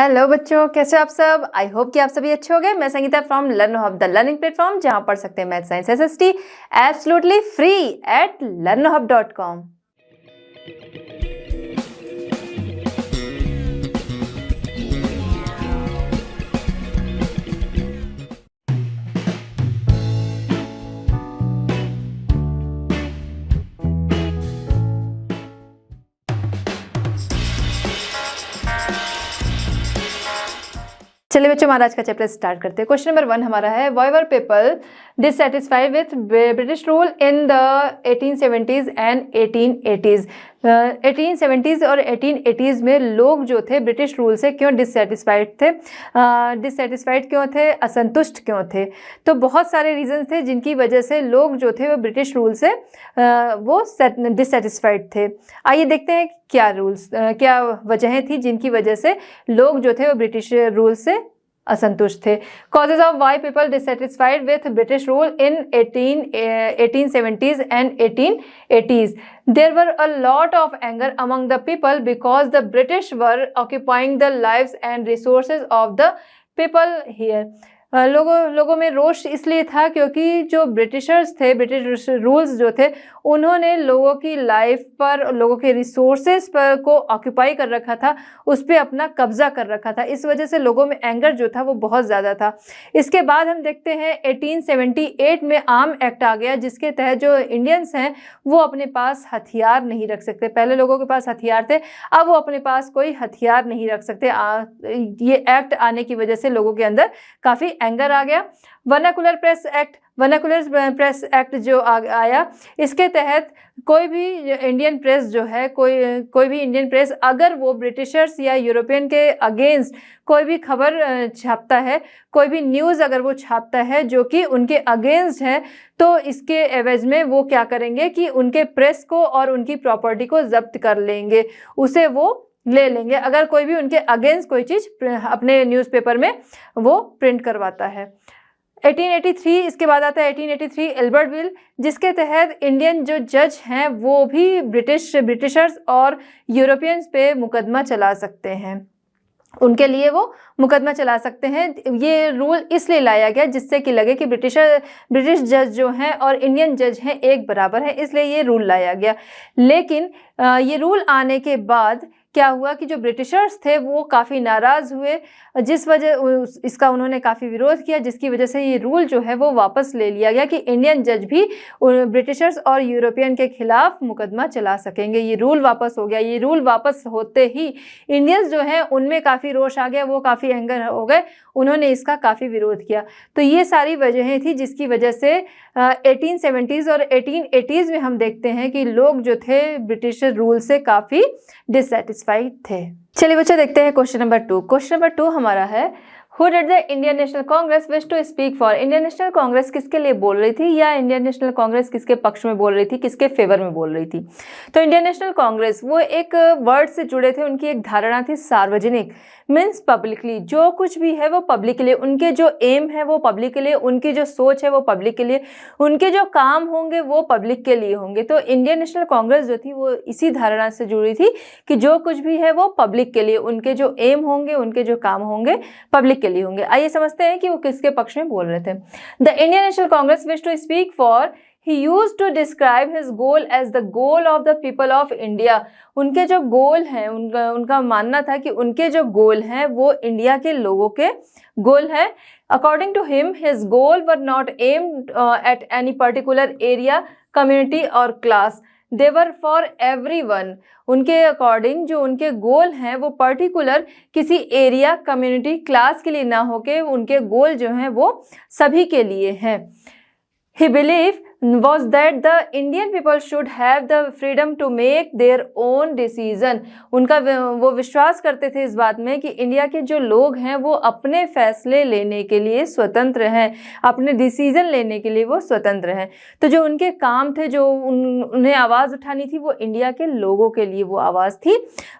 Hello बच्चों, कैसे हो आप सब। आई होप कि आप सभी अच्छे हो गए। मैं Sangeeta from learn hub, the learning platform, जहां पढ़ सकते हैं math science SST absolutely free at learnhub.com। चलिए बच्चों, हमारा आज का चैप्टर स्टार्ट करते हैं। क्वेश्चन नंबर 1 हमारा है, why were people dissatisfied with British rule in the 1870s and 1880s। 1870s और 1880s में लोग जो थे ब्रिटिश रूल से क्यों डिससैटिस्फाइड थे, डिससैटिस्फाइड क्यों थे, असंतुष्ट क्यों थे। तो बहुत सारे रीजंस थे जिनकी वजह से लोग जो थे वो ब्रिटिश रूल से वो डिससैटिस्फाइड थे। आइए देखते हैं क्या रूल्स, क्या वजहें थी जिनकी वजह से लोग जो थे वो ब्रिटिश रूल से असंतुष्ट थे। Causes of why people dissatisfied with British rule in 1870s and 1880s। There were a lot of anger among the people because the British were occupying the lives and resources of the people here. लोगों में रोष इसलिए था क्योंकि जो Britishers थे, British rules जो थे, उन्होंने लोगों की लाइफ पर, लोगों के रिसोर्सेज पर को ऑक्यूपाई कर रखा था, उस पर अपना कब्जा कर रखा था। इस वजह से लोगों में एंगर जो था वो बहुत ज़्यादा था। इसके बाद हम देखते हैं 1878 में आर्म एक्ट आ गया, जिसके तहत जो इंडियंस हैं वो अपने पास हथियार नहीं रख सकते। पहले लोगों के पास हथियार थे, अब वो अपने पास कोई हथियार नहीं रख सकते। ये एक्ट आने की वजह से लोगों के अंदर काफ़ी एंगर आ गया। Vernacular press act, vernacular press act जो आया, इसके तहत कोई भी इंडियन प्रेस जो है, कोई भी इंडियन प्रेस अगर वो ब्रिटिशर्स या यूरोपियन के अगेंस्ट कोई भी खबर छापता है, कोई भी न्यूज़ अगर वो छापता है जो कि उनके अगेंस्ट है, तो इसके एवज में वो क्या करेंगे कि उनके प्रेस को और उनकी प्रॉपर्टी को जब्त कर लेंगे, उसे वो ले लेंगे अगर कोई भी उनके अगेंस्ट कोई चीज़ अपने न्यूज़पेपर में वो प्रिंट करवाता है। 1883 इसके बाद आता है 1883 एल्बर्ट बिल, जिसके तहत इंडियन जो जज हैं वो भी ब्रिटिशर्स और यूरोपियंस पे मुकदमा चला सकते हैं, उनके लिए वो मुकदमा चला सकते हैं। ये रूल इसलिए लाया गया जिससे कि लगे कि ब्रिटिश जज जो हैं और इंडियन जज हैं एक बराबर हैं, इसलिए ये रूल लाया गया। लेकिन ये रूल आने के बाद क्या हुआ कि जो ब्रिटिशर्स थे वो काफ़ी नाराज़ हुए, जिस वजह इसका उन्होंने काफ़ी विरोध किया, जिसकी वजह से ये रूल जो है वो वापस ले लिया गया कि इंडियन जज भी ब्रिटिशर्स और यूरोपियन के खिलाफ मुकदमा चला सकेंगे। ये रूल वापस हो गया। ये रूल वापस होते ही इंडियंस जो हैं उनमें काफ़ी रोष आ गया, वो काफ़ी एंगर हो गए, उन्होंने इसका काफ़ी विरोध किया। तो ये सारी वजहें थी जिसकी वजह से 1870s और 1880s में हम देखते हैं कि लोग जो थे ब्रिटिश रूल से काफ़ी डिससैटिस्फाइड थे। चलिए बच्चों, देखते हैं क्वेश्चन नंबर 2। क्वेश्चन नंबर 2 हमारा है, Who did the Indian National Congress wish to speak for? Indian National Congress किसके लिए बोल रही थी, या इंडियन नेशनल कांग्रेस किसके पक्ष में बोल रही थी, किसके फेवर में बोल रही थी। तो इंडियन नेशनल कांग्रेस वो एक वर्ड से जुड़े थे, उनकी एक धारणा थी सार्वजनिक, मीन्स पब्लिकली। जो कुछ भी है वो पब्लिक के लिए, उनके जो एम है वो पब्लिक के लिए, उनकी जो सोच है वो पब्लिक के लिए, उनके जो काम होंगे वो पब्लिक के लिए होंगे। तो इंडियन नेशनल कांग्रेस जो थी वो इसी धारणा से जुड़ी थी कि जो कुछ भी है वो पब्लिक के लिए, उनके जो एम होंगे, उनके जो काम होंगे पब्लिक के लिए होंगे। आइए समझते हैं कि वो किसके पक्ष में बोल रहे थे। The Indian National Congress wish to speak for, he used to describe his goal as the goal of the people of India। उनके जो गोल हैं, उनका मानना था कि उनके जो गोल हैं वो इंडिया के लोगों के गोल हैं। According to him, his goal were not aimed at any particular area, community or class. They were for everyone। उनके अकॉर्डिंग जो उनके गोल हैं वो पर्टिकुलर किसी एरिया, कम्युनिटी, क्लास के लिए ना होके उनके गोल जो हैं वो सभी के लिए हैं। He believed was that the Indian people should have the freedom to make their own decision। उनका वो विश्वास करते थे इस बात में कि इंडिया के जो लोग हैं वो अपने फैसले लेने के लिए स्वतंत्र हैं, अपने डिसीजन लेने के लिए वो स्वतंत्र हैं। तो जो उनके काम थे, जो उन्हें आवाज़ उठानी थी, वो इंडिया के लोगों के लिए वो आवाज़ थी,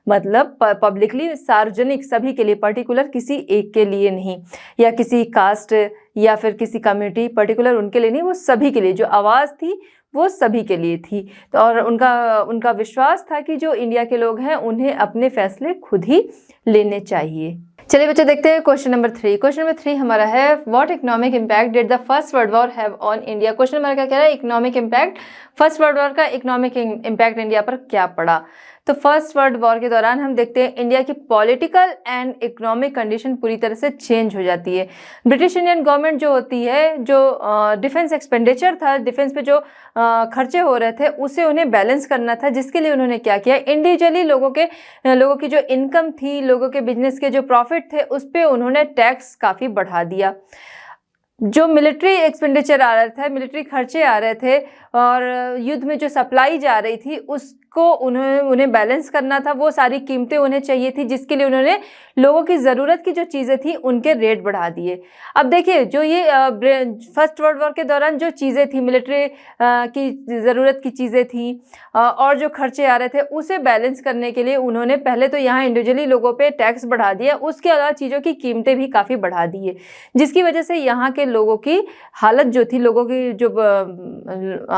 मतलब पब्लिकली, सार्वजनिक, सभी के लिए, पर्टिकुलर किसी एक के लिए नहीं, या किसी कास्ट या फिर किसी कम्युनिटी पर्टिकुलर उनके लिए नहीं, वो सभी के लिए जो आवाज़ थी वो सभी के लिए थी। तो और उनका विश्वास था कि जो इंडिया के लोग हैं उन्हें अपने फैसले खुद ही लेने चाहिए। चलिए बच्चों देखते हैं क्वेश्चन नंबर 3। क्वेश्चन नंबर 3 हमारा है what economic impact did the first world war have on India. Question हमारा क्या कह रहा है, economic impact, first world war का इकोनॉमिक इम्पैक्ट इंडिया पर क्या पड़ा। तो फर्स्ट वर्ल्ड वॉर के दौरान हम देखते हैं इंडिया की पॉलिटिकल एंड इकोनॉमिक कंडीशन पूरी तरह से चेंज हो जाती है। ब्रिटिश इंडियन गवर्नमेंट जो होती है, जो डिफेंस एक्सपेंडिचर था, डिफेंस पे जो खर्चे हो रहे थे उसे उन्हें बैलेंस करना था, जिसके लिए उन्होंने क्या किया, इंडिविजुअली लोगों की जो इनकम थी, लोगों के बिजनेस के जो प्रॉफिट थे, उस पर उन्होंने टैक्स काफ़ी बढ़ा दिया। जो मिलिट्री एक्सपेंडिचर आ रहा था, मिलिट्री खर्चे आ रहे थे और युद्ध में जो सप्लाई जा रही थी उसको उन्हें बैलेंस करना था, वो सारी कीमतें उन्हें चाहिए थी, जिसके लिए उन्होंने लोगों की ज़रूरत की जो चीज़ें थी उनके रेट बढ़ा दिए। अब देखिए जो ये फर्स्ट वर्ल्ड वॉर के दौरान जो चीज़ें थी, मिलिट्री की ज़रूरत की चीज़ें थी और जो खर्चे आ रहे थे, उसे बैलेंस करने के लिए उन्होंने पहले तो यहाँ इंडिविजुअली लोगों पे टैक्स बढ़ा दिया, उसके अलावा चीज़ों की कीमतें भी काफ़ी बढ़ा दी है, जिसकी वजह से यहाँ के लोगों की हालत जो थी, लोगों की जो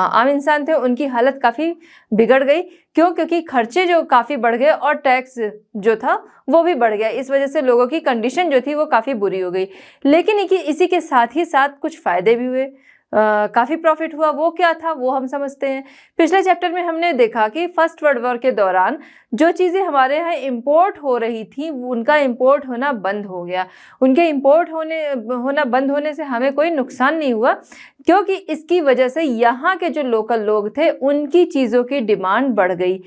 आम इंसान थे उनकी हालत काफ़ी बिगड़ गई। क्यों? क्योंकि खर्चे जो काफ़ी बढ़ गए और टैक्स जो था वो भी बढ़ गया। इस वजह से लोगों की कंडीशन जो थी वो काफ़ी बुरी हो गई। लेकिन इसी के साथ ही साथ कुछ फ़ायदे भी हुए, काफ़ी प्रॉफिट हुआ। वो क्या था वो हम समझते हैं। पिछले चैप्टर में हमने देखा कि फर्स्ट वर्ल्ड वॉर के दौरान जो चीज़ें हमारे यहाँ इंपोर्ट हो रही थी उनका इंपोर्ट होना बंद हो गया। उनके इंपोर्ट होना बंद होने से हमें कोई नुकसान नहीं हुआ, क्योंकि इसकी वजह से यहाँ के जो लोकल लोग थे उनकी चीज़ों की डिमांड बढ़ गई।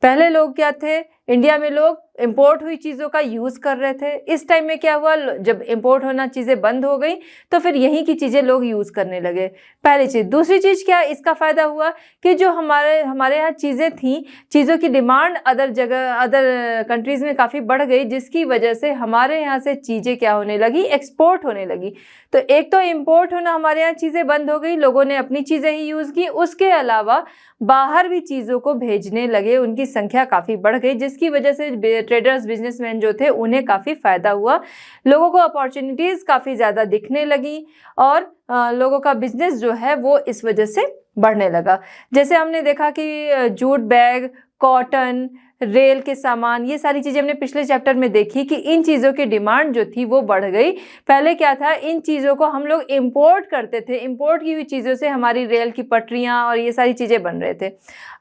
पहले लोग क्या थे, इंडिया में लोग इंपोर्ट हुई चीज़ों का यूज़ कर रहे थे। इस टाइम में क्या हुआ, जब इंपोर्ट होना चीज़ें बंद हो गई तो फिर यहीं की चीज़ें लोग यूज़ करने लगे, पहली चीज़। दूसरी चीज़ क्या, इसका फ़ायदा हुआ कि जो हमारे यहाँ चीज़ें थी, चीज़ों की डिमांड अदर कंट्रीज़ में काफ़ी बढ़ गई, जिसकी वजह से हमारे यहाँ से चीज़ें क्या होने लगी, एक्सपोर्ट होने लगी। तो एक तो इम्पोर्ट होना, हमारे यहाँ चीज़ें बंद हो गई, लोगों ने अपनी चीज़ें ही यूज़ की, उसके अलावा बाहर भी चीज़ों को भेजने लगे, उनकी संख्या काफ़ी बढ़ गई, जिसकी वजह से ट्रेडर्स, बिजनेसमैन जो थे उन्हें काफ़ी फ़ायदा हुआ। लोगों को अपॉर्चुनिटीज़ काफ़ी ज़्यादा दिखने लगी और लोगों का बिजनेस जो है वो इस वजह से बढ़ने लगा। जैसे हमने देखा कि जूट बैग, कॉटन, रेल के सामान, ये सारी चीज़ें हमने पिछले चैप्टर में देखी कि इन चीज़ों की डिमांड जो थी वो बढ़ गई। पहले क्या था, इन चीज़ों को हम लोग इंपोर्ट करते थे, इंपोर्ट की हुई चीज़ों से हमारी रेल की पटरियाँ और ये सारी चीज़ें बन रहे थे।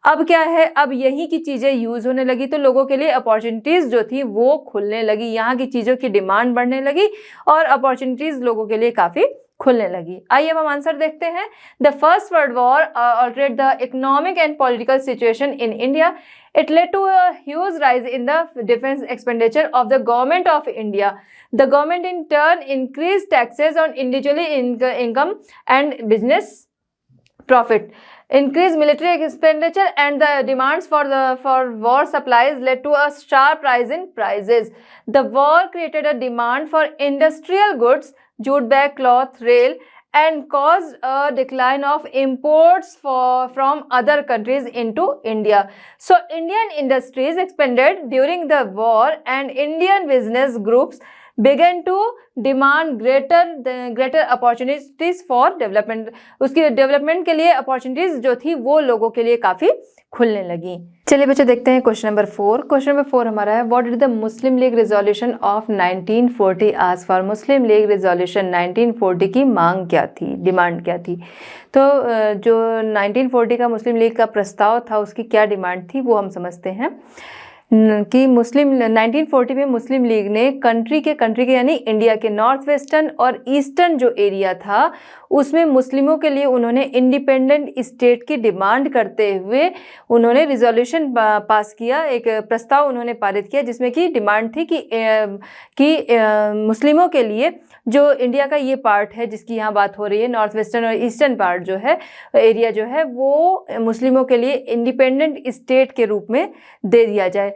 अब क्या है, अब यहीं की चीज़ें यूज़ होने लगी तो लोगों के लिए अपॉर्चुनिटीज़ जो थी वो खुलने लगी, यहाँ की चीज़ों की डिमांड बढ़ने लगी और अपॉर्चुनिटीज़ लोगों के लिए काफ़ी खुलने लगी। आइए अब हम आंसर देखते हैं। The first world war altered the economic and political situation in India. It led to a huge rise in the defense expenditure of the government of India. The government in turn increased taxes on individual income and business profit. Increased military expenditure and the demands for war supplies led to a sharp rise in prices. The war created a demand for industrial goods, jute bag, cloth, rail, and caused a decline of imports from other countries into India. So Indian industries expanded during the war and Indian business groups began to demand greater opportunities for development. उसकी development के लिए opportunities जो थी वो लोगों के लिए काफ़ी खुलने लगी। चलिए बच्चों देखते हैं क्वेश्चन नंबर 4। क्वेश्चन नंबर 4 हमारा है what did the Muslim league resolution of 1940 ask for. Muslim league resolution 1940 की मांग क्या थी, डिमांड क्या थी। तो जो 1940 का मुस्लिम लीग का प्रस्ताव था उसकी क्या डिमांड थी वो हम समझते हैं कि 1940 में मुस्लिम लीग ने कंट्री के यानी इंडिया के नॉर्थ वेस्टर्न और ईस्टर्न जो एरिया था उसमें मुस्लिमों के लिए उन्होंने इंडिपेंडेंट स्टेट की डिमांड करते हुए उन्होंने रिजोल्यूशन पास किया, एक प्रस्ताव उन्होंने पारित किया जिसमें कि डिमांड थी कि मुस्लिमों के लिए जो इंडिया का ये पार्ट है जिसकी यहाँ बात हो रही है, नॉर्थ वेस्टर्न और ईस्टर्न पार्ट जो है, एरिया जो है, वो मुस्लिमों के लिए इंडिपेंडेंट स्टेट के रूप में दे दिया जाए।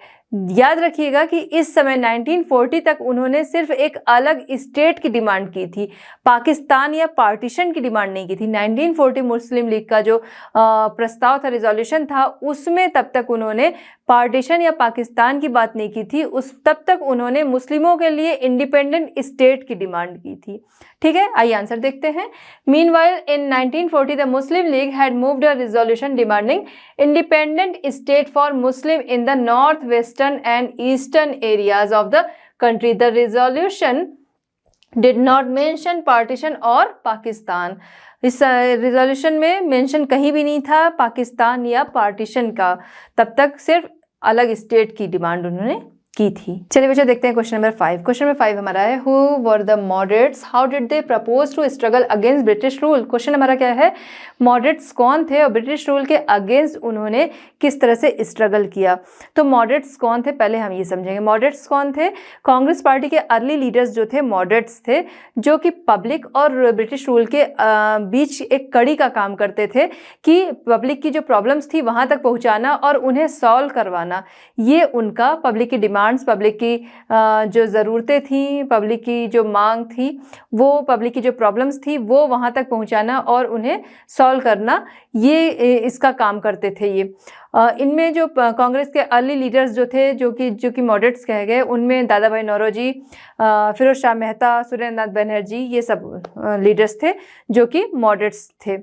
याद रखिएगा कि इस समय 1940 तक उन्होंने सिर्फ एक अलग स्टेट की डिमांड की थी, पाकिस्तान या पार्टीशन की डिमांड नहीं की थी। 1940 मुस्लिम लीग का जो प्रस्ताव था, रिजोल्यूशन था, उसमें तब तक उन्होंने पार्टीशन या पाकिस्तान की बात नहीं की थी, तब तक उन्होंने मुस्लिमों के लिए इंडिपेंडेंट स्टेट की डिमांड की थी। ठीक है, आइए आंसर देखते हैं। Meanwhile in 1940 the Muslim league had moved a resolution demanding independent state for Muslim in the north western and eastern areas of the country. The resolution did not mention partition और पाकिस्तान. इस resolution में mention कहीं भी नहीं था पाकिस्तान या partition का, तब तक सिर्फ अलग स्टेट की डिमांड उन्होंने की थी. चलिए बच्चों देखते हैं क्वेश्चन नंबर 5. क्वेश्चन नंबर 5 हमारा है, who were the moderates, how did they propose to struggle against British rule. Question हमारा क्या है, मॉडरेट्स कौन थे और ब्रिटिश रूल के अगेंस्ट उन्होंने किस तरह से स्ट्रगल किया. तो मॉडरेट्स कौन थे पहले हम ये समझेंगे. मॉडरेट्स कौन थे, कांग्रेस पार्टी के अर्ली लीडर्स जो थे मॉडरेट्स थे, जो कि पब्लिक और ब्रिटिश रूल के बीच एक कड़ी का काम करते थे कि पब्लिक की जो प्रॉब्लम्स थी वहाँ तक पहुँचाना और उन्हें सॉल्व करवाना. ये उनका पब्लिक की डिमांड, पब्लिक की जो ज़रूरतें थी, पब्लिक की जो मांग थी, वो पब्लिक की जो प्रॉब्लम्स थी वो वहाँ तक पहुँचाना और उन्हें सॉल्व करना, ये इसका काम करते थे. ये इनमें जो कांग्रेस के अर्ली लीडर्स जो थे, जो कि मॉडरेट्स कहे गए, उनमें दादा भाई नौरोजी, फिरोज शाह मेहता, सुरेंद्र नाथ बनर्जी, ये सब लीडर्स थे जो कि मॉडरेट्स थे.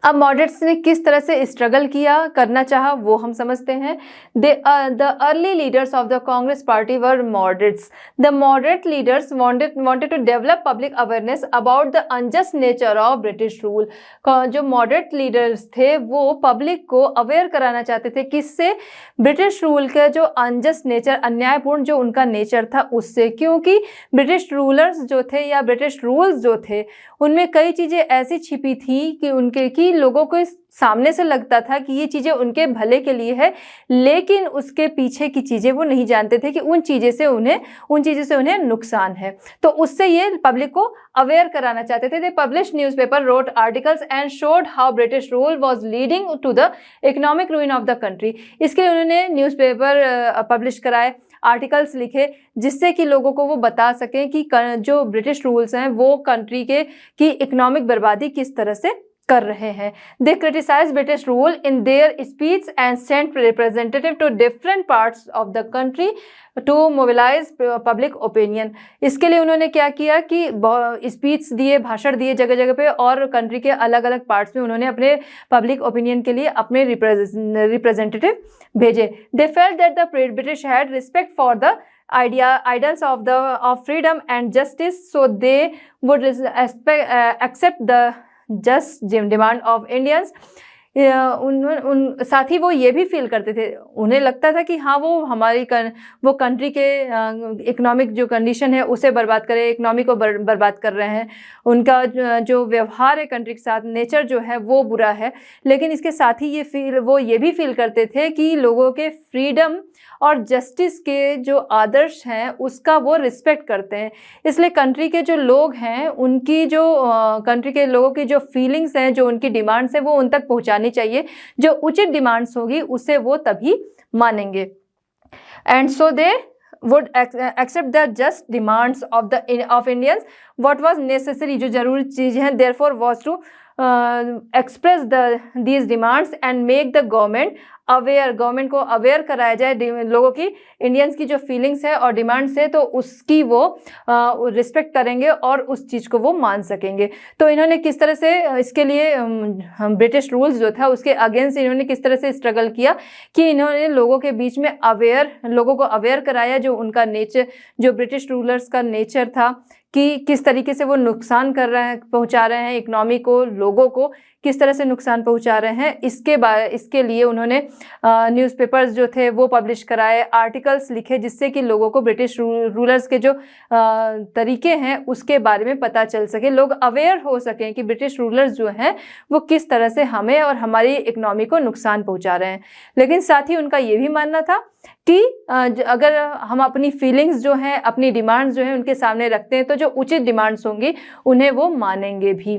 अब मॉडरेट्स ने किस तरह से स्ट्रगल किया, करना चाहा, वो हम समझते हैं. The early leaders of the Congress party were moderates. The moderate leaders wanted to develop public awareness about the unjust nature of British rule. जो मॉडरेट लीडर्स थे वो पब्लिक को अवेयर कराना चाहते थे, किससे, ब्रिटिश रूल का जो अनजस्ट नेचर, अन्यायपूर्ण जो उनका नेचर था उससे. क्योंकि ब्रिटिश रूलर्स जो थे या ब्रिटिश रूल्स जो थे उनमें कई चीज़ें ऐसी छिपी थी कि लोगों को सामने से लगता था कि ये चीज़ें उनके भले के लिए है, लेकिन उसके पीछे की चीज़ें वो नहीं जानते थे कि उन चीज़ों से उन्हें नुकसान है. तो उससे ये पब्लिक को अवेयर कराना चाहते थे. They publish newspaper, wrote articles and showed how British rule was leading to the economic ruin of the country. इसके लिए उन्होंने न्यूज़पेपर पब्लिश कराए, आर्टिकल्स लिखे, जिससे कि लोगों को वो बता सकें कि जो ब्रिटिश रूल्स हैं वो कंट्री की इकोनॉमिक बर्बादी किस तरह से कर रहे हैं. They criticise British rule in their speech and sent representative to different parts of the country to mobilise public opinion. इसके लिए उन्होंने क्या किया कि स्पीच दिए, भाषण दिए जगह जगह पे, और कंट्री के अलग अलग पार्ट्स में उन्होंने अपने पब्लिक ओपिनियन के लिए अपने रिप्रेजेंटेटिव भेजे. They felt that the British had respect for the ideals of freedom and justice, so they would accept the just demand of Indians. साथ ही वो ये भी फील करते थे, उन्हें लगता था कि हाँ वो कंट्री के इकोनॉमिक जो कंडीशन है उसे बर्बाद करे, इकोनॉमी को बर्बाद कर रहे हैं. उनका जो व्यवहार है कंट्री के साथ, नेचर जो है वो बुरा है. लेकिन इसके साथ ही वो ये भी फील करते थे कि लोगों के फ्रीडम और जस्टिस के जो आदर्श हैं उसका वो रिस्पेक्ट करते हैं. इसलिए कंट्री के जो लोग हैं उनकी जो कंट्री के लोगों की जो फीलिंग्स हैं, जो उनकी डिमांड्स हैं, वो उन तक पहुंचानी चाहिए. जो उचित डिमांड्स होगी उसे वो तभी मानेंगे. And so they would accept the just demands of Indians. What was necessary, जो जरूरी चीज़ है, therefore was to express these demands and make the government aware. Government को अवेयर कराया जाए लोगों की, इंडियंस की जो फीलिंग्स है और डिमांड्स है, तो उसकी वो रिस्पेक्ट करेंगे और उस चीज़ को वो मान सकेंगे. तो इन्होंने किस तरह से इसके लिए ब्रिटिश रूल्स जो था उसके अगेंस्ट इन्होंने किस तरह से स्ट्रगल किया कि इन्होंने लोगों के बीच में लोगों को अवेयर कराया जो उनका नेचर, जो ब्रिटिश रूलर्स का नेचर था, कि किस तरीके से वो नुकसान पहुंचा रहे हैं इकोनॉमी को, लोगों को किस तरह से नुकसान पहुंचा रहे हैं. इसके लिए उन्होंने न्यूज़पेपर्स जो थे वो पब्लिश कराए, आर्टिकल्स लिखे, जिससे कि लोगों को ब्रिटिश रूलर्स के जो तरीके हैं उसके बारे में पता चल सके, लोग अवेयर हो सकें कि ब्रिटिश रूलर्स जो हैं वो किस तरह से हमें और हमारी इकोनॉमी को नुकसान पहुँचा रहे हैं. लेकिन साथ ही उनका ये भी मानना था कि अगर हम अपनी फीलिंग्स जो हैं, अपनी डिमांड्स जो हैं उनके सामने रखते हैं, तो जो उचित डिमांड्स होंगी उन्हें वो मानेंगे भी.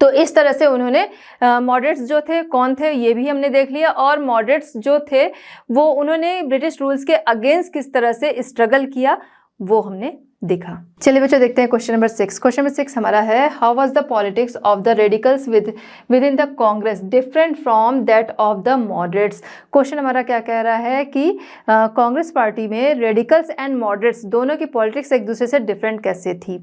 तो इस तरह से उन्होंने मॉडरेट्स जो थे कौन थे ये भी हमने देख लिया, और मॉडरेट्स जो थे वो उन्होंने ब्रिटिश रूल्स के अगेंस्ट किस तरह से स्ट्रगल किया वो हमने देखा. चलिए बच्चों देखते हैं क्वेश्चन नंबर 6. क्वेश्चन नंबर 6 हमारा है, how was the politics of the radicals with in the Congress different from that of the moderates. Question हमारा क्या कह रहा है कि कांग्रेस पार्टी में रेडिकल्स एंड मॉडरेट्स दोनों की पॉलिटिक्स एक दूसरे से डिफरेंट कैसे थी.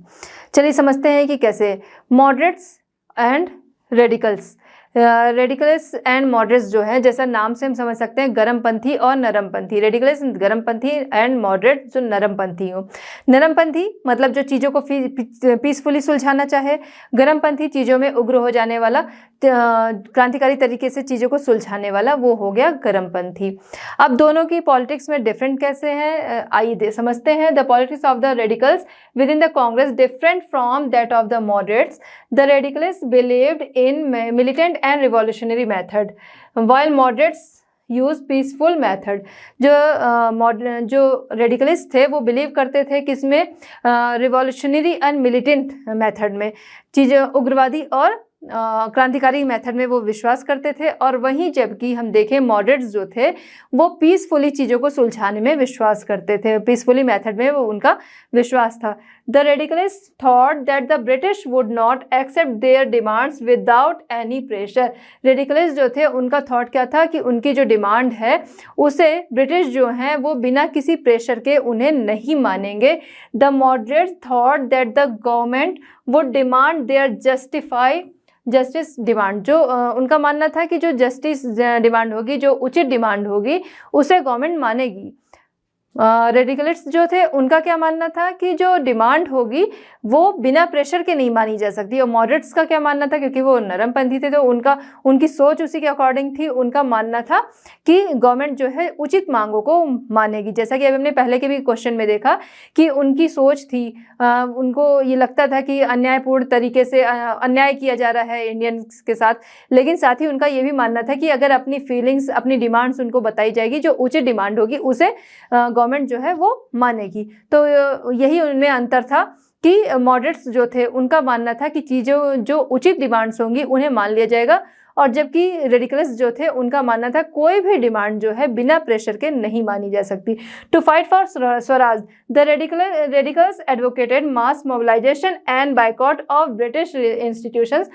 चलिए समझते हैं कि कैसे. Moderates and radicals, radicals and moderates जो है, जैसा नाम से हम समझ सकते हैं, गर्मपंथी और नरमपंथी। रेडिकल्स गर्मपंथी एंड मॉडरेट जो नरमपंथी हो। नरमपंथी मतलब जो चीज़ों को पीसफुली सुलझाना चाहे, गर्मपंथी चीज़ों में उग्र हो जाने वाला, क्रांतिकारी तरीके से चीज़ों को सुलझाने वाला, वो हो गया गर्मपंथी। अब दोनों की पॉलिटिक्स में डिफरेंट कैसे हैं, आइए समझते हैं। The politics of the radicals with in the Congress different from that of the moderates. The radicals believed in militant and revolutionary method while moderates use peaceful method. जो रेडिकलिस्ट थे वो बिलीव करते थे किसमें, रिवॉल्यूशनरी एंड मिलिटेंट मेथड में, चीज़ें उग्रवादी और क्रांतिकारी मेथड में वो विश्वास करते थे। और वहीं जबकि हम देखें मॉडरेट्स जो थे वो पीसफुली चीज़ों को सुलझाने में विश्वास करते थे, पीसफुली मेथड में वो उनका विश्वास था। The radicalist thought that the British would not accept their demands without any pressure. Radicalist जो थे उनका थॉट क्या था कि उनकी जो डिमांड है उसे ब्रिटिश जो हैं वो बिना किसी प्रेशर के उन्हें नहीं मानेंगे। The moderates thought that the government would demand their justice demand. जो उनका मानना था कि जो जस्टिस डिमांड होगी, जो उचित डिमांड होगी, उसे गवर्नमेंट मानेगी। रेडिकलिस्ट जो थे उनका क्या मानना था कि जो डिमांड होगी वो बिना प्रेशर के नहीं मानी जा सकती। और मॉडरेट्स का क्या मानना था, क्योंकि वो नरमपंथी थे तो उनकी सोच उसी के अकॉर्डिंग थी। उनका मानना था कि गवर्नमेंट जो है उचित मांगों को मानेगी। जैसा कि अभी हमने पहले के भी क्वेश्चन में देखा कि उनकी सोच थी, उनको ये लगता था कि अन्यायपूर्ण तरीके से अन्याय किया जा रहा है इंडियंस के साथ, लेकिन साथ ही उनका ये भी मानना था कि अगर अपनी फीलिंग्स, अपनी डिमांड्स उनको बताई जाएगी, जो उचित डिमांड होगी उसे गवर्नमेंट जो है वो मानेगी। तो यही उनमें अंतर था कि मॉडरेट्स जो थे उनका मानना था कि चीज़ों जो उचित डिमांड्स होंगी उन्हें मान लिया जाएगा, और जबकि रेडिकल्स जो थे उनका मानना था कोई भी डिमांड जो है बिना प्रेशर के नहीं मानी जा सकती। To fight for Swaraj the radicals advocated mass mobilisation and boycott of British institutions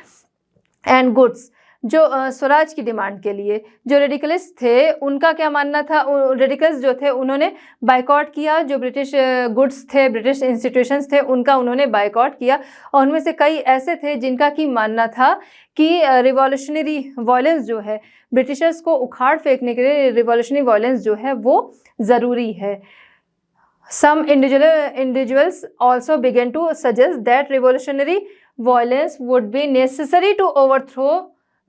and goods. जो स्वराज की डिमांड के लिए जो रेडिकलिस्ट थे उनका क्या मानना था, रेडिकल्स जो थे उन्होंने बायकॉट किया, जो ब्रिटिश गुड्स थे, ब्रिटिश इंस्टीट्यूशंस थे, उनका उन्होंने बायकॉट किया। और उनमें से कई ऐसे थे जिनका की मानना था कि रिवॉल्यूशनरी वायलेंस जो है, ब्रिटिशर्स को उखाड़ फेंकने के लिए रिवॉल्यूशनरी वायलेंस जो है वो ज़रूरी है। Some individuals also began to suggest that revolutionary violence would be necessary to overthrow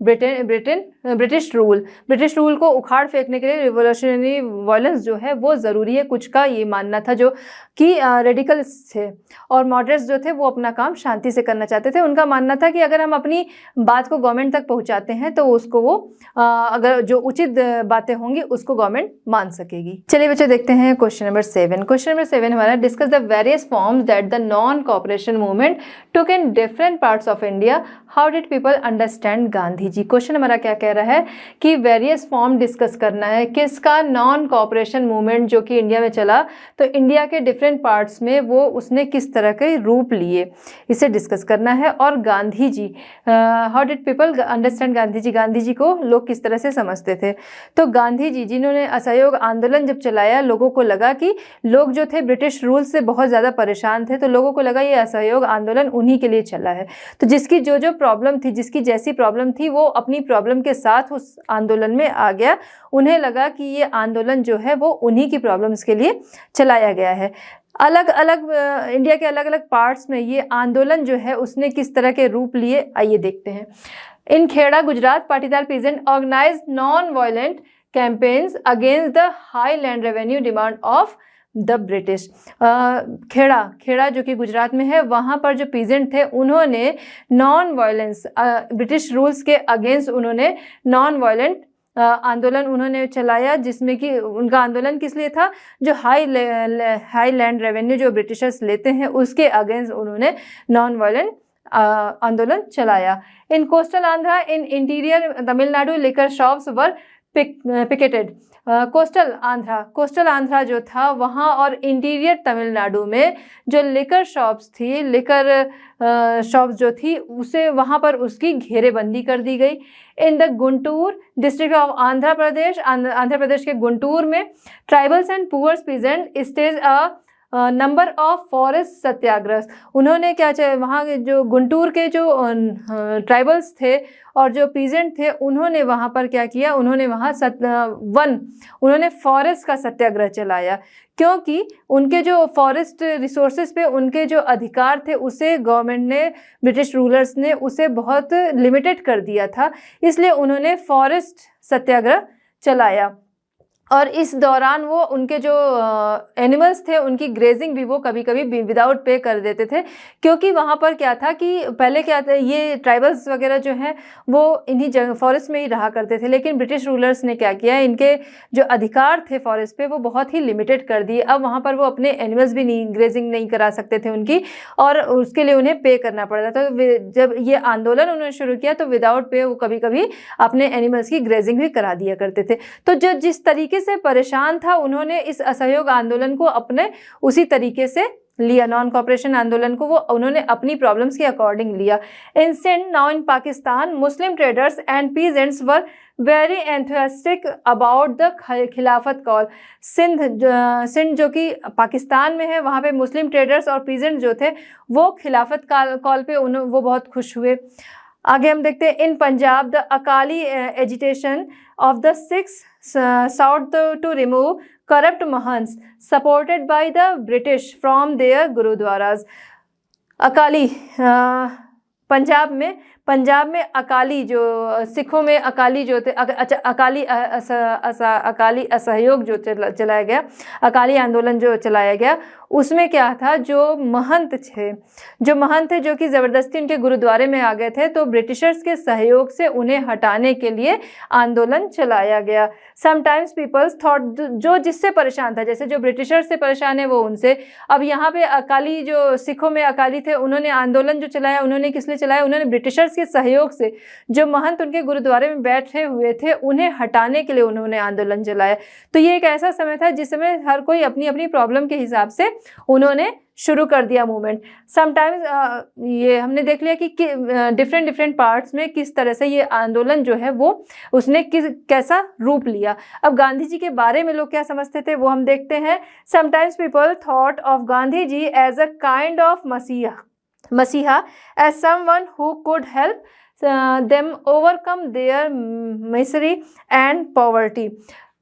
British rule को उखाड़ फेंकने के लिए रिवॉल्यूशनरी वायलेंस जो है वो ज़रूरी है। कुछ का ये मानना था जो कि रेडिकल्स थे, और मॉडरेट्स जो थे वो अपना काम शांति से करना चाहते थे। उनका मानना था कि अगर हम अपनी बात को गवर्नमेंट तक पहुंचाते हैं तो उसको वो अगर जो उचित बातें होंगी उसको गवर्नमेंट मान सकेगी। चलिए बच्चों देखते हैं क्वेश्चन नंबर 7। क्वेश्चन नंबर 7 हमारा, discuss the various forms that the non cooperation movement took in different parts of India, how did people understand Gandhi ji. Question हमारा क्या कह रहा है कि वेरियस फॉर्म डिस्कस करना है किसका, नॉन कॉपरेशन मूवमेंट जो कि इंडिया में चला, तो इंडिया के डिफरेंट पार्ट्स में वो उसने किस तरह के रूप लिए, इसे डिस्कस करना है। और Gandhi ji, how did people understand Gandhi ji, Gandhi ji को लोग किस तरह से समझते थे। तो गांधी जी जिन्होंने असहयोग आंदोलन जब चलाया, लोगों को लगा कि लोग जो थे ब्रिटिश रूल से बहुत ज़्यादा परेशान थे, तो लोगों को लगा ये असहयोग आंदोलन उन्हीं के लिए चला है। तो जिसकी जो प्रॉब्लम थी, जिसकी जैसी प्रॉब्लम थी, वो अपनी प्रॉब्लम के साथ उस आंदोलन में आ गया। उन्हें लगा कि ये आंदोलन जो है वो उन्हीं की प्रॉब्लम्स के लिए चलाया गया है। अलग अलग इंडिया के अलग अलग पार्ट्स में ये आंदोलन जो है उसने किस तरह के रूप लिए, आइए देखते हैं। In Kheda Gujarat, Patidar peasant organise non violent campaigns against the high land revenue demand of the British. Kheda जो कि गुजरात में है, वहाँ पर जो पीजेंट थे उन्होंने नॉन वायलेंस, ब्रिटिश रूल्स के अगेंस्ट उन्होंने नॉन वायलेंट आंदोलन उन्होंने चलाया, जिसमें कि उनका आंदोलन किस लिए था, जो हाई लैंड रेवेन्यू जो ब्रिटिशर्स लेते हैं उसके अगेंस्ट उन्होंने नॉन वायलेंट आंदोलन चलाया। इन coastal Andhra, in interior Tamil Nadu, liquor shops were picketed. Coastal Andhra जो था वहाँ और इंटीरियर तमिलनाडु में जो लिकर शॉप्स थी, लिकर शॉप्स जो थी उसे वहाँ पर उसकी घेरेबंदी कर दी गई। In the Guntur district of Andhra Pradesh, Andhra Pradesh के गुंटूर में tribals and poors peasant stage a number of forest satyagraha. उन्होंने क्या चाहे वहाँ जो गुंटूर के जो ट्राइबल्स थे और जो पीजेंट थे, उन्होंने वहाँ पर क्या किया, उन्होंने वहाँ उन्होंने फॉरेस्ट का सत्याग्रह चलाया, क्योंकि उनके जो फॉरेस्ट रिसोर्सेज पे उनके जो अधिकार थे उसे गवर्नमेंट ने, ब्रिटिश रूलर्स ने उसे बहुत लिमिटेड कर दिया था, इसलिए उन्होंने फॉरेस्ट सत्याग्रह चलाया। और इस दौरान वो उनके जो एनिमल्स थे उनकी ग्रेजिंग भी वो कभी कभी विदाउट पे कर देते थे, क्योंकि वहाँ पर क्या था कि पहले क्या था, ये ट्राइबल्स वगैरह जो हैं वो इन्हीं फॉरेस्ट में ही रहा करते थे, लेकिन ब्रिटिश रूलर्स ने क्या किया, इनके जो अधिकार थे फॉरेस्ट पे वो बहुत ही लिमिटेड कर दिए। अब वहाँ पर वो अपने एनिमल्स भी नहीं ग्रेजिंग नहीं करा सकते थे उनकी, और उसके लिए उन्हें पे करना पड़ता था। तो जब ये आंदोलन उन्होंने शुरू किया तो विदाउट पे वो कभी कभी अपने एनिमल्स की ग्रेजिंग भी करा दिया करते थे। तो जो जिस तरीके से परेशान था, उन्होंने इस असहयोग आंदोलन को अपने उसी तरीके से लिया, नॉन कॉपरेशन आंदोलन को वो उन्होंने अपनी प्रॉब्लम्स के अकॉर्डिंग लिया। Instant now in Pakistan Muslim traders and peasants were very enthusiastic about the खिलाफत कॉल। सिंध जो कि पाकिस्तान में है, वहाँ पे मुस्लिम ट्रेडर्स और पीजेंट्स जो थे वो खिलाफत कॉल पे वो बहुत खुश हुए। आगे हम देखते हैं, in Punjab the Akali agitation of the six sought to remove corrupt mahants supported by the British from their gurudwaras। Akali Punjab में अकाली जो सिखों में अकाली जो थे, अच्छा अकाली असहयोग जो चलाया गया, अकाली आंदोलन जो चलाया गया, उसमें क्या था, जो महंत थे जो कि ज़बरदस्ती उनके गुरुद्वारे में आ गए थे, तो ब्रिटिशर्स के सहयोग से उन्हें हटाने के लिए आंदोलन चलाया गया। समटाइम्स पीपल्स थॉट, जो जिससे परेशान था, जैसे जो ब्रिटिशर्स से परेशान है वो उनसे। अब यहाँ पे अकाली जो सिखों में अकाली थे, उन्होंने आंदोलन जो चलाया, उन्होंने किस लिए चलाया, उन्होंने ब्रिटिशर्स के सहयोग से जो महंत उनके गुरुद्वारे में बैठे हुए थे उन्हें हटाने के लिए उन्होंने आंदोलन चलाया। तो ये एक ऐसा समय था जिस समय हर कोई अपनी अपनी प्रॉब्लम के हिसाब से उन्होंने शुरू कर दिया मूवमेंट। समटाइम्स ये हमने देख लिया कि डिफरेंट पार्ट्स में किस तरह से ये आंदोलन जो है वो उसने कैसा रूप लिया। अब गांधी जी के बारे में लोग क्या समझते थे वो हम देखते हैं। Sometimes people thought of Gandhi ji as a kind of messiah as someone who could help them overcome their misery and poverty।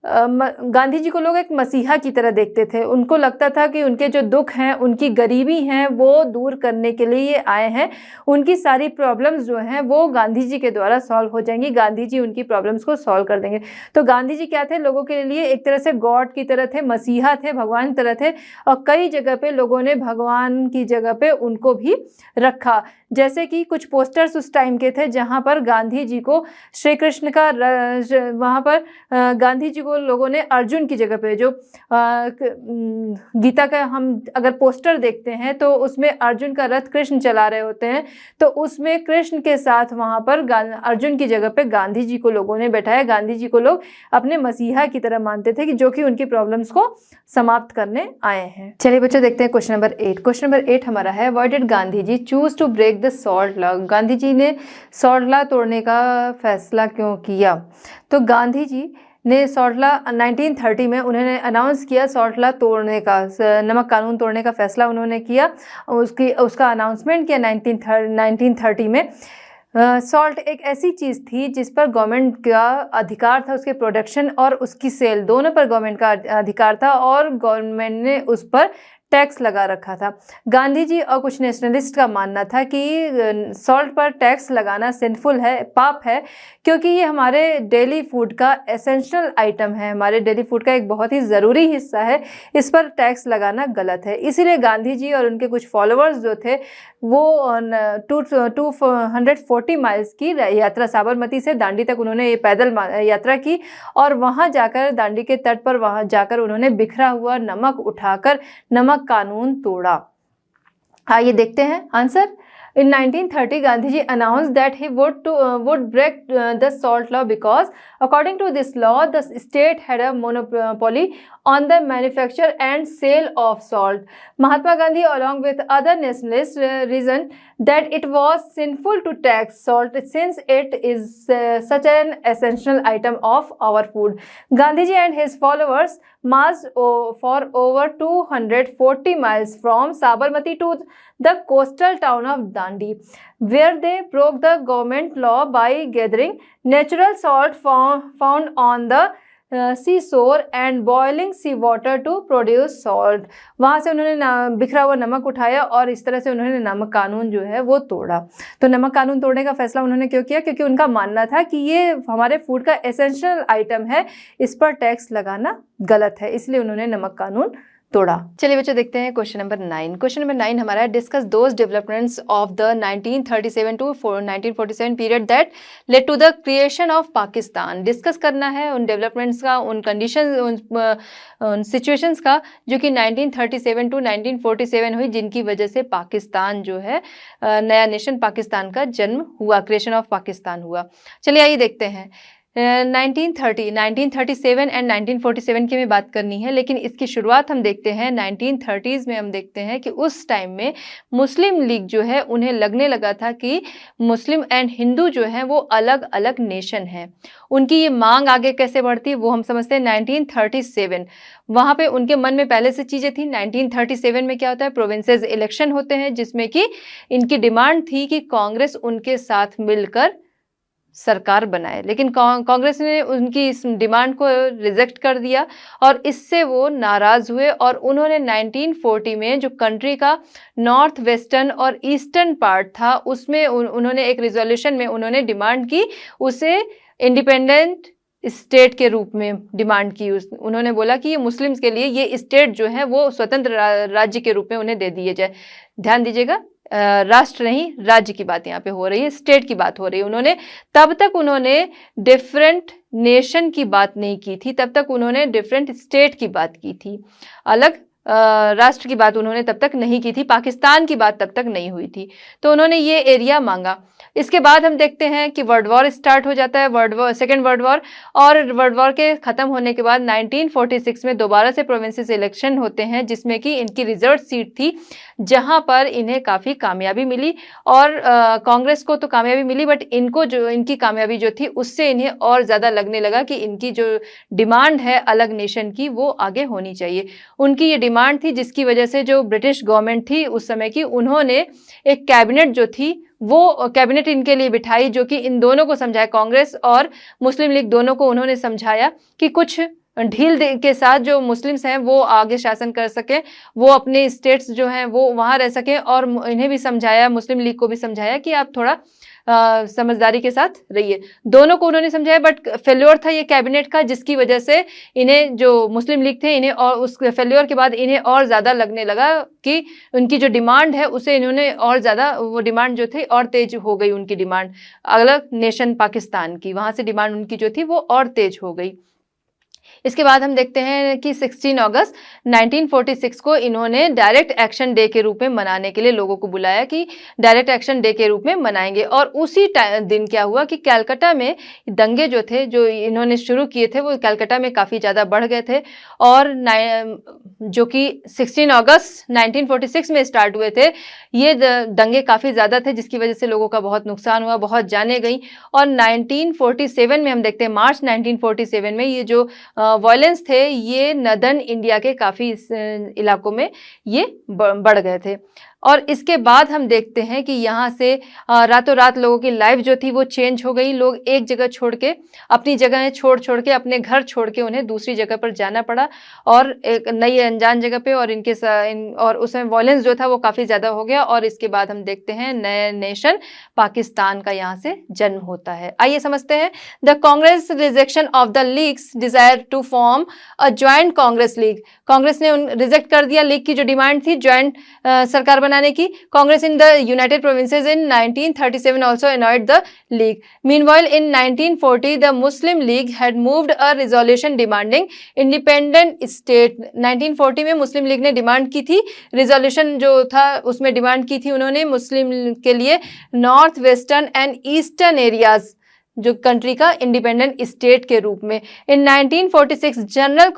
Gandhi ji को लोग एक मसीहा की तरह देखते थे। उनको लगता था कि उनके जो दुख हैं, उनकी गरीबी हैं, वो दूर करने के लिए ये आए हैं। उनकी सारी प्रॉब्लम्स जो हैं वो गांधी जी के द्वारा सॉल्व हो जाएंगी, गांधी जी उनकी प्रॉब्लम्स को सॉल्व कर देंगे। तो गांधी जी क्या थे, लोगों के लिए एक तरह से गॉड की तरह थे, मसीहा थे, भगवान की तरह थे। और कई जगह पे लोगों ने भगवान की जगह पे उनको भी रखा। जैसे कि कुछ पोस्टर्स उस टाइम के थे जहाँ पर गांधी जी को श्री कृष्ण का, वहाँ पर गांधी जी को लोगों ने अर्जुन की जगह पे, जो गीता का हम अगर पोस्टर देखते हैं तो उसमें अर्जुन का रथ कृष्ण चला रहे होते हैं, तो उसमें कृष्ण के साथ वहाँ पर अर्जुन की जगह पे गांधी जी को लोगों ने बैठाया। गांधी जी को लोग अपने मसीहा की तरह मानते थे कि जो कि उनकी प्रॉब्लम्स को समाप्त करने आए हैं। चलिए बच्चों देखते हैं क्वेश्चन नंबर 8। क्वेश्चन नंबर 8 हमारा है, why did Gandhi ji choose to break the salt law. Gandhi ji ने सॉल्ट लॉ तोड़ने का फैसला क्यों किया। तो गांधी जी ने सॉल्ट लॉ 1930 में उन्होंने अनाउंस किया, सॉल्ट लॉ तोड़ने का, नमक कानून तोड़ने का फैसला उन्होंने किया, उसका अनाउंसमेंट किया 1930 में। सॉल्ट एक ऐसी चीज़ थी जिस पर गवर्नमेंट का अधिकार था, उसके प्रोडक्शन और उसकी सेल दोनों पर गवर्नमेंट का अधिकार था, और गवर्नमेंट ने उस पर टैक्स लगा रखा था। गांधी जी और कुछ नेशनलिस्ट का मानना था कि सॉल्ट पर टैक्स लगाना सिंफुल है, पाप है, क्योंकि ये हमारे डेली फूड का एसेंशियल आइटम है, हमारे डेली फूड का एक बहुत ही ज़रूरी हिस्सा है, इस पर टैक्स लगाना गलत है। इसीलिए गांधी जी और उनके कुछ फॉलोअर्स जो थे वो 240 माइल्स की यात्रा साबरमती से दांडी तक उन्होंने ये पैदल यात्रा की, और वहाँ जाकर दांडी के तट पर वहाँ जाकर उन्होंने बिखरा हुआ नमक उठाकर नमक कानून तोड़ा। आइए देखते हैं answer. In 1930, Gandhiji announced that he would break the salt law because, according to this law, the state had a monopoly on the manufacture and sale of salt. Mahatma Gandhi, along with other nationalists, reasoned that it was sinful to tax salt since it is such an essential item of our food. Gandhiji and his followers marched for over 240 miles from Sabarmati to the coastal town of Dandi, where they broke the government law by gathering natural salt found on the seashore and boiling sea water to produce salt. वहाँ से उन्होंने बिखरा हुआ नमक उठाया और इस तरह से उन्होंने नमक कानून जो है वो तोड़ा। तो नमक कानून तोड़ने का फैसला उन्होंने क्यों किया? क्योंकि उनका मानना था कि ये हमारे फूड का एसेंशियल आइटम है, इस पर टैक्स लगाना गलत है, इसलिए उन्होंने नमक कानून तोड़ा। चलिए बच्चों देखते हैं क्वेश्चन नंबर 9। क्वेश्चन नंबर 9 हमारा है, discuss those developments of the 1937 to 1947 period that led to the creation of Pakistan. Discuss करना है उन डेवलपमेंट्स का, उन कंडीशन, उन सिचुएशंस का जो कि 1937 टू 1947 हुई, जिनकी वजह से पाकिस्तान जो है नया नेशन पाकिस्तान का जन्म हुआ, क्रिएशन ऑफ पाकिस्तान हुआ। चलिए आइए देखते हैं। 1937 एंड 1947 की हमें बात करनी है, लेकिन इसकी शुरुआत हम देखते हैं 1930s में। हम देखते हैं कि उस टाइम में मुस्लिम लीग जो है उन्हें लगने लगा था कि मुस्लिम एंड हिंदू जो हैं वो अलग अलग नेशन हैं। उनकी ये मांग आगे कैसे बढ़ती वो हम समझते हैं 1937। वहाँ पे उनके मन में पहले से चीज़ें थी। 1937 में क्या होता है, प्रोविंसेस इलेक्शन होते हैं, जिसमें कि इनकी डिमांड थी कि कांग्रेस उनके साथ मिलकर सरकार बनाए, लेकिन कांग्रेस ने उनकी इस डिमांड को रिजेक्ट कर दिया और इससे वो नाराज़ हुए और उन्होंने 1940 में जो कंट्री का नॉर्थ वेस्टर्न और ईस्टर्न पार्ट था उसमें उन्होंने एक रिजोल्यूशन में उन्होंने डिमांड की, उसे इंडिपेंडेंट स्टेट के रूप में डिमांड की। उन्होंने बोला कि ये मुस्लिम्स के लिए ये स्टेट जो है वो स्वतंत्र राज्य के रूप में उन्हें दे दिए जाए। ध्यान दीजिएगा, राष्ट्र नहीं राज्य की बात यहाँ पे हो रही है, स्टेट की बात हो रही है। उन्होंने तब तक उन्होंने डिफरेंट नेशन की बात नहीं की थी, तब तक उन्होंने डिफरेंट स्टेट की बात की थी, अलग राष्ट्र की बात उन्होंने तब तक नहीं की थी, पाकिस्तान की बात तब तक नहीं हुई थी। तो उन्होंने ये एरिया मांगा। इसके बाद हम देखते हैं कि वर्ल्ड वॉर स्टार्ट हो जाता है, सेकेंड वर्ल्ड वॉर, और वर्ल्ड वॉर के ख़त्म होने के बाद 1946 में दोबारा से प्रोविंसेस इलेक्शन होते हैं, जिसमें कि इनकी रिजर्व सीट थी जहां पर इन्हें काफ़ी कामयाबी मिली। और कांग्रेस को तो कामयाबी मिली, बट इनको जो इनकी कामयाबी जो थी उससे इन्हें और ज़्यादा लगने लगा कि इनकी जो डिमांड है अलग नेशन की वो आगे होनी चाहिए। उनकी ये डिमांड थी, जिसकी वजह से जो ब्रिटिश गवर्नमेंट थी उस समय की, उन्होंने एक कैबिनेट जो थी वो कैबिनेट इनके लिए बिठाई, जो कि इन दोनों को समझाया, कांग्रेस और मुस्लिम लीग दोनों को उन्होंने समझाया कि कुछ ढील के साथ जो मुस्लिम्स हैं वो आगे शासन कर सकें, वो अपने स्टेट्स जो हैं वो वहाँ रह सकें। और इन्हें भी समझाया, मुस्लिम लीग को भी समझाया कि आप थोड़ा समझदारी के साथ रहिए। दोनों को उन्होंने समझाया, बट फेल्योर था ये कैबिनेट का, जिसकी वजह से इन्हें जो मुस्लिम लीग थे इन्हें, और उस फेल्योर के बाद इन्हें और ज़्यादा लगने लगा कि उनकी जो डिमांड है उसे इन्होंने और ज़्यादा, वो डिमांड जो थी और तेज हो गई, उनकी डिमांड अलग नेशन पाकिस्तान की, वहाँ से डिमांड उनकी जो थी वो और तेज हो गई। इसके बाद हम देखते हैं कि 16 अगस्त 1946 को इन्होंने डायरेक्ट एक्शन डे के रूप में मनाने के लिए लोगों को बुलाया कि डायरेक्ट एक्शन डे के रूप में मनाएंगे। और उसी दिन क्या हुआ कि कलकत्ता में दंगे जो थे, जो इन्होंने शुरू किए थे, वो कलकत्ता में काफ़ी ज़्यादा बढ़ गए थे, और जो कि 16 अगस्त 1946 में स्टार्ट हुए थे। ये दंगे काफ़ी ज़्यादा थे, जिसकी वजह से लोगों का बहुत नुकसान हुआ, बहुत जाने गई। और 1947 में हम देखते हैं, मार्च 1947 में ये जो वायलेंस थे ये नदर्न इंडिया के काफ़ी इलाकों में ये बढ़ गए थे। और इसके बाद हम देखते हैं कि यहाँ से रातों रात लोगों की लाइफ जो थी वो चेंज हो गई। लोग एक जगह छोड़ के, अपनी जगह छोड़ के, अपने घर छोड़ के उन्हें दूसरी जगह पर जाना पड़ा, और एक नई अनजान जगह पे, और और उसमें वायलेंस जो था वो काफ़ी ज़्यादा हो गया। और इसके बाद हम देखते हैं नए नेशन पाकिस्तान का यहाँ से जन्म होता है। आइए समझते हैं। The Congress rejection of the League's desire to form a joint Congress League. Congress ने रिजेक्ट कर दिया लीग की जो डिमांड थी ज्वाइंट सरकार बनाने की. Congress in the United Provinces in 1937 also annulled the league. Meanwhile, in 1940, the Muslim League had moved a resolution demanding independent state. 1940 में मुस्लिम लीग ने डिमांड की थी, रिजोल्यूशन जो था उसमें डिमांड की थी उन्होंने मुस्लिम के लिए north western and eastern areas जो कंट्री का इंडिपेंडेंट स्टेट के रूप में. इन 1946 general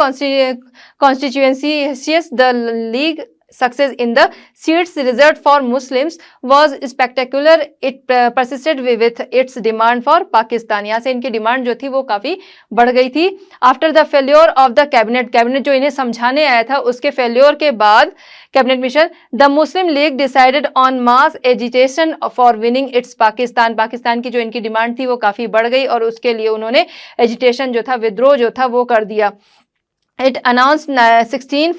constituencies the league success in the seats reserved for Muslims was spectacular. It persisted with its demand for Pakistan. यहाँ से इनकी डिमांड जो थी वो काफ़ी बढ़ गई थी. After the failure of the cabinet जो इन्हें समझाने आया था उसके फेल्योर के बाद cabinet mission, the Muslim League decided on mass agitation for winning its Pakistan. Pakistan की जो इनकी डिमांड थी वो काफ़ी बढ़ गई और उसके लिए उन्होंने एजिटेशन जो था, विद्रोह जो था वो कर दिया. It announced 16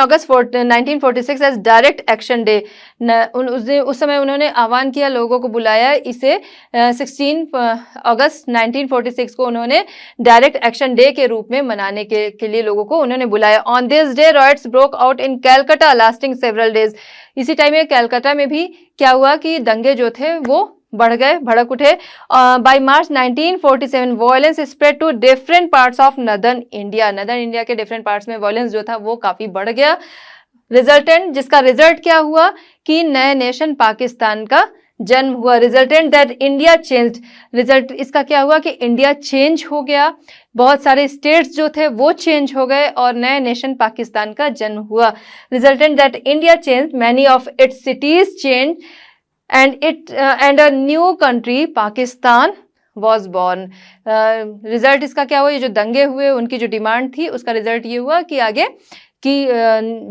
August 1946 as Direct Action Day. उस समय उन्होंने आह्वान किया, लोगों को बुलाया, इसे 16 अगस्त 1946 को उन्होंने डायरेक्ट एक्शन डे के रूप में मनाने के लिए लोगों को उन्होंने बुलाया. On this day, riots broke out in Calcutta, lasting several days. इसी टाइम में कलकत्ता में भी क्या हुआ कि दंगे जो थे वो बढ़ गए, भड़क उठे. By March 1947 violence spread to different parts of northern India. Northern India के डिफरेंट पार्ट्स में वॉयलेंस जो था वो काफ़ी बढ़ गया. रिजल्टेंट, जिसका रिजल्ट क्या हुआ कि नए नेशन पाकिस्तान का जन्म हुआ. Resultant that India changed. Result इसका क्या हुआ कि इंडिया चेंज हो गया, बहुत सारे स्टेट्स जो थे वो चेंज हो गए और नए नेशन पाकिस्तान का जन्म हुआ. Resultant that India change, many of its cities change and a new country Pakistan was born. Result इसका क्या हुआ, ये जो दंगे हुए उनकी जो डिमांड थी उसका रिजल्ट ये हुआ कि आगे कि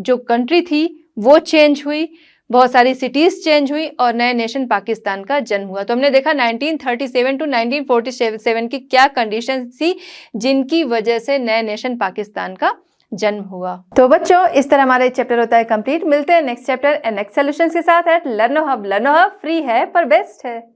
जो कंट्री थी वो चेंज हुई, बहुत सारी सिटीज़ चेंज हुई और नए नेशन पाकिस्तान का जन्म हुआ. तो हमने देखा 1937 टू 1947 की क्या कंडीशन थी जिनकी वजह से नए नेशन पाकिस्तान का जन्म हुआ. तो बच्चों, इस तरह हमारा चैप्टर होता है कंप्लीट. मिलते हैं next chapter and next solutions के साथ. एट लर्नो हब फ्री है पर बेस्ट है.